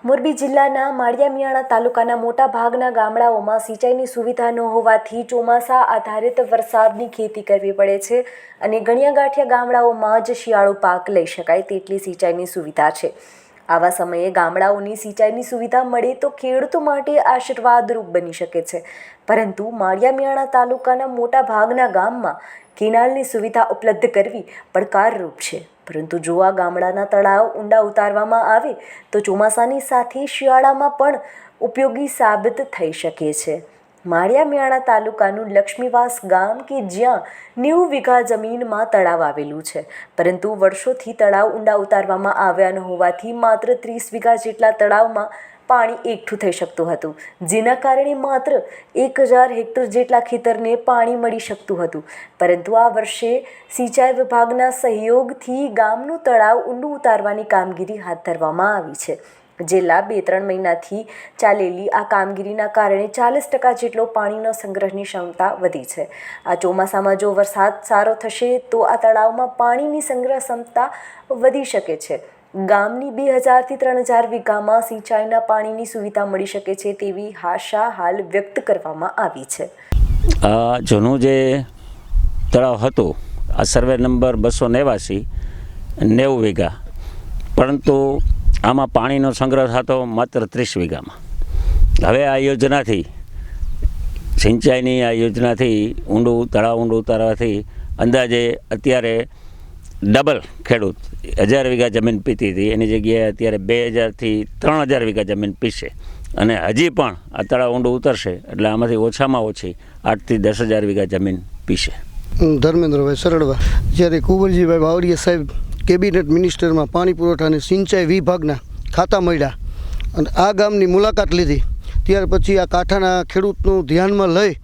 મોરબી જિલ્લાના માળિયા મિયાણા તાલુકાના મોટા ભાગના ગામડાઓમાં સિંચાઈની સુવિધા ન હોવાથી ચોમાસા આધારિત વરસાદની ખેતી કરવી પડે છે અને ગણ્યા ગાંઠિયા ગામડાઓમાં જ શિયાળુ પાક લઈ શકાય તેટલી સિંચાઈની સુવિધા છે। આવા સમયે ગામડાઓની સિંચાઈની સુવિધા મળે તો ખેડૂતો માટે આશીર્વાદરૂપ બની શકે છે, પરંતુ માળિયા મિયાણા તાલુકાના મોટા ભાગના ગામમાં કેનાલની સુવિધા ઉપલબ્ધ કરવી પડકારરૂપ છે। પરંતુ જો આ ગામડાના તળાવ ઊંડા ઉતારવામાં આવે તો ચોમાસાની સાથે શિયાળામાં પણ ઉપયોગી સાબિત થઈ શકે છે। માળિયા મિયાણા તાલુકાનું લક્ષ્મીવાસ ગામ કે જ્યાં 90 વીઘા જમીનમાં તળાવ આવેલું છે, પરંતુ વર્ષોથી તળાવ ઊંડા ઉતારવામાં આવ્યા ન હોવાથી માત્ર 30 વીઘા જેટલા તળાવમાં પાણી એકઠું થઈ શકતું હતું, જેના કારણે માત્ર 1000 હેક્ટર જેટલા ખેતરને પાણી મળી શકતું હતું। પરંતુ આ વર્ષે સિંચાઈ વિભાગના સહયોગથી ગામનું તળાવ ઊંડું ઉતારવાની કામગીરી હાથ ધરવામાં આવી છે। છેલ્લા 2-3 મહિનાથી ચાલેલી આ કામગીરીના કારણે 40% જેટલો પાણીનો સંગ્રહની ક્ષમતા વધી છે। આ ચોમાસામાં જો વરસાદ સારો થશે તો આ તળાવમાં પાણીની સંગ્રહ ક્ષમતા વધી શકે છે। ગામની 2000 થી 3000 વીઘામાં સિંચાઈના પાણીની સુવિધા મળી શકે છે તેવી આશા હાલ વ્યક્ત કરવામાં આવી છે। જૂનું જે તળાવ હતું આ સર્વે નંબર 289 90 વીઘા, પરંતુ આમાં પાણીનો સંગ્રહ થતો માત્ર 30 વીઘામાં। હવે આ યોજનાથી સિંચાઈની આ યોજનાથી તળાવ ઊંડું ઉતારવાથી અંદાજે અત્યારે ડબલ ખેડૂત 1000 વીઘા જમીન પીતી હતી એની જગ્યાએ અત્યારે 2000 થી 3000 વીઘા જમીન પીશે, અને હજી પણ આ તળાવ ઊંડું ઉતરશે એટલે આમાંથી ઓછામાં ઓછી 8 થી 10,000 વીઘા જમીન પીશે। ધર્મેન્દ્રભાઈ સરડવા, જ્યારે કુંવરજીભાઈ બાવળિયા સાહેબ કેબિનેટ મિનિસ્ટરમાં પાણી પુરવઠા અને સિંચાઈ વિભાગના ખાતા મળ્યા અને આ ગામની મુલાકાત લીધી, ત્યાર પછી આ કાંઠાના ખેડૂતનું ધ્યાનમાં લઈ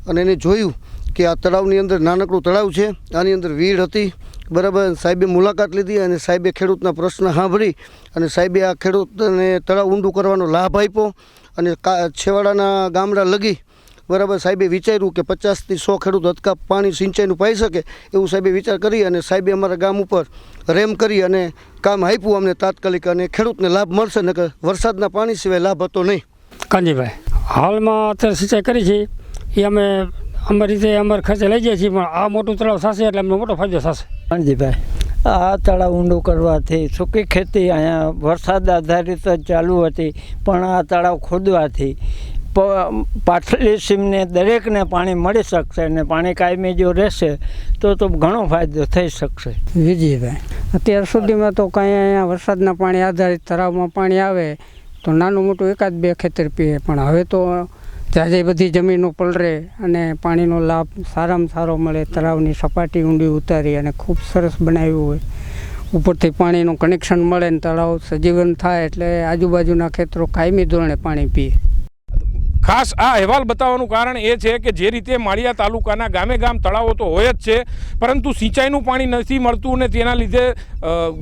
અને એને જોયું કે આ તળાવની અંદર નાનકડું તળાવ છે, આની અંદર વીડ હતી, બરાબર। સાહેબે મુલાકાત લીધી અને સાહેબે ખેડૂતના પ્રશ્ન સાંભળી અને સાહેબે આ ખેડૂતને તળાવ ઊંડું કરવાનો લાભ આપ્યો અને છેવાડાના ગામડા લગી, બરાબર, સાહેબે વિચાર્યું કે 50 થી 100 ખેડૂત હદકા પાણી સિંચાઈનું પાઈ શકે એવું સાહેબે વિચાર કરી અને સાહેબે અમારા ગામ ઉપર રેમ કરી અને કામ આપ્યું અમને તાત્કાલિક, અને ખેડૂતને લાભ મળશે ને કે વરસાદના પાણી સિવાય લાભ હતો નહીં। કાંજીભાઈ, હાલમાં અત્યારે સિંચાઈ કરી છે એ અમે અમારી રીતે અમારા ખર્ચે લઈ જઈએ છીએ, પણ આ મોટું તળાવ થશે એટલે અમને મોટો ફાયદો થશે। કાંજીભાઈ, આ તળાવ ઊંડું કરવાથી સૂકી ખેતી અહીંયા વરસાદ આધારિત જ ચાલુ હતી, પણ આ તળાવ ખોદવાથી પાટલી સીમને દરેકને પાણી મળી શકશે અને પાણી કાયમી જો રહેશે તો ઘણો ફાયદો થઈ શકશે। વિજયભાઈ, અત્યાર સુધીમાં તો કાંઈ અહીંયા વરસાદના પાણી આધારિત તળાવમાં પાણી આવે તો નાનું મોટું 1-2 ખેતર પીએ, પણ હવે તો જાજે બધી જમીનો પલળે અને પાણીનો લાભ સારામાં સારો મળે। તળાવની સપાટી ઊંડી ઉતારી અને ખૂબ સરસ બનાવ્યું હોય, ઉપરથી પાણીનું કનેક્શન મળે ને તળાવ સજીવન થાય એટલે આજુબાજુના ખેતરો કાયમી ધોરણે પાણી પીએ। ખાસ આ અહેવાલ બતાવવાનું કારણ એ છે કે જે રીતે માળિયા તાલુકાના ગામે ગામ તળાવો તો હોય જ છે, પરંતુ સિંચાઈનું પાણી નથી મળતું અને તેના લીધે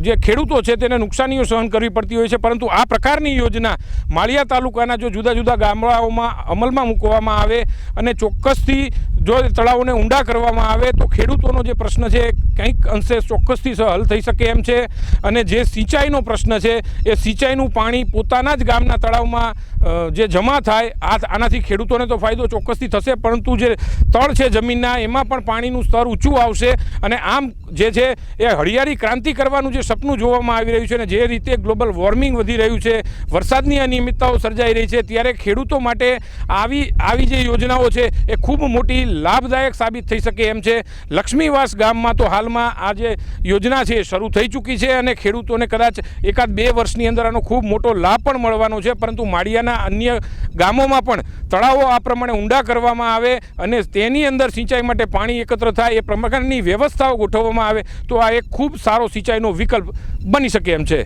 જે ખેડૂતો છે તેને નુકસાનીઓ સહન કરવી પડતી હોય છે। પરંતુ આ પ્રકારની યોજના માળિયા તાલુકાના જો જુદા જુદા ગામડાઓમાં અમલમાં મૂકવામાં આવે અને ચોક્કસથી જો તળાવોને ઊંડા કરવામાં આવે તો ખેડૂતોનો જે પ્રશ્ન છે કંઈક અંશે ચોક્કસથી હલ થઈ શકે એમ છે। અને જે સિંચાઈનો પ્રશ્ન છે એ સિંચાઈનું પાણી પોતાના જ ગામના તળાવમાં જે જમા થાય આનાથી ખેડૂતોને તો ફાયદો ચોક્કસથી થશે, પરંતુ જે તળ છે જમીનના એમાં પણ પાણીનું સ્તર ઊંચું આવશે અને આમ જે છે એ હળિયાળી ક્રાંતિ કરવાનું જે સપનું જોવામાં આવી રહ્યું છે અને જે રીતે ગ્લોબલ વોર્મિંગ વધી રહ્યું છે, વરસાદની અનિયમિતતાઓ સર્જાઈ રહી છે, ત્યારે ખેડૂતો માટે આવી જે યોજનાઓ છે એ ખૂબ મોટી લાભદાયક સાબિત થઈ શકે એમ છે। લક્ષ્મીવાસ ગામમાં તો હાલમાં આ જે યોજના છે શરૂ થઈ ચૂકી છે અને ખેડૂતોને કદાચ 1-2 વર્ષની અંદર આનો ખૂબ મોટો લાભ પણ મળવાનો છે, પરંતુ માળિયાના અન્ય ગામોમાં પણ તળાવો આ પ્રમાણે ઊંડા કરવામાં આવે અને તેની અંદર સિંચાઈ માટે પાણી એકત્ર થાય એ પ્રકારની વ્યવસ્થાઓ ગોઠવવામાં આવે તો આ એક ખૂબ સારો સિંચાઈનો વિકલ્પ બની શકે એમ છે।